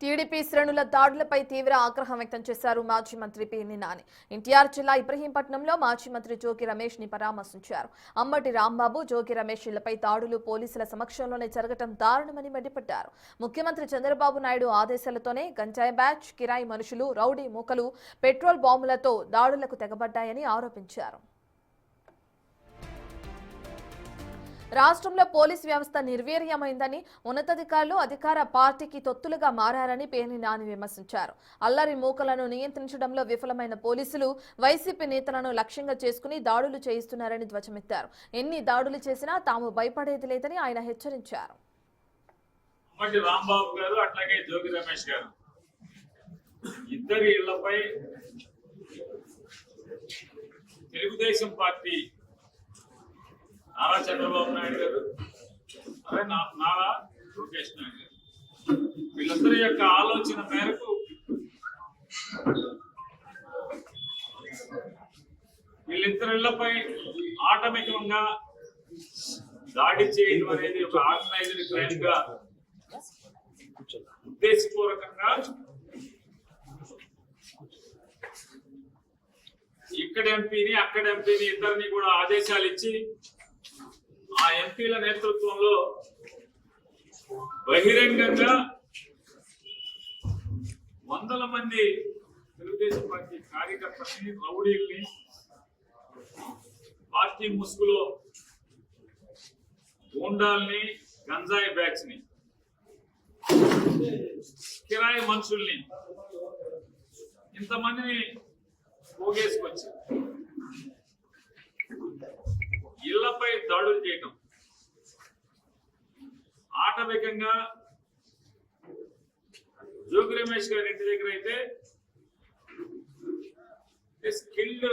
TDP శ్రేణుల దాడులపై తీవ్ర ఆగ్రహం వ్యక్తం చేశారు మాజీ మంత్రి పేర్ని నాని. ఎన్టీఆర్ జిల్లా ఇబ్రహీంపట్నంలో మాజీ మంత్రి జోగి రమేష్ ని పరామర్శించారు. అంబటి రాంబాబు, జోగి రమేష్ ఇళ్లపై దాడులు పోలీసుల సమక్షంలోనే జరగడం దారుణమని మండిపడ్డారు. ముఖ్యమంత్రి చంద్రబాబు నాయుడు ఆదేశాలతోనే గంజాయి బ్యాచ్, కిరాయి మనుషులు, రౌడీ మూకలు పెట్రోల్ బాంబులతో దాడులకు తెగబడ్డాయని ఆరోపించారు. రాష్ట్రంలో పోలీస్ వ్యవస్థ నిర్వీర్యమైందని, ఉన్నతాధికారులు అధికార పార్టీకి తొత్తులుగా మారారని పేర్ని నాని విమర్శించారు. అల్లరి మూకలను నియంత్రించడంలో విఫలమైన పోలీసులు వైసీపీ నేతలను లక్ష్యంగా చేసుకుని దాడులు చేయిస్తున్నారని ధ్వజమెత్తారు. ఎన్ని దాడులు చేసినా తాము భయపడేది లేదని ఆయన హెచ్చరించారు. రాంబాబు గారు అట్లాగే జోగి రమేష్ గారు ఇద్దరి ఇళ్లపై తెలుగుదేశం పార్టీ నారా చంద్రబాబు నాయుడు గారు, అదే నారా లోకేష్ నాయుడు గారు, వీళ్ళందరి యొక్క ఆలోచన మేరకు వీళ్ళిద్దరిళ్లపై ఆటమికంగా దాడి చేయడం అనేది ఒక ఆర్గనైజ్డ్ క్రైమ్ గా ఉద్దేశపూర్వకంగా ఇక్కడ ఎంపీని అక్కడ ఎంపీని ఇద్దరిని కూడా ఆదేశాలు ఇచ్చి ఆ ఎంపీల నేతృత్వంలో బహిరంగంగా వందల మంది తెలుగుదేశం పార్టీ కార్యకర్తల్ని, రౌడీల్ని, పార్టీ ముసుగులో గూండాల్ని, గంజాయి బ్యాచ్ ని, కిరాయి మనుషుల్ని, ఇంతమందిని పోగేసుకొచ్చి ఇళ్లపై దాడులు చేయటం, ఆటవికంగా జోగి రమేష్ గారి ఇంటి దగ్గర అయితే స్కిల్డ్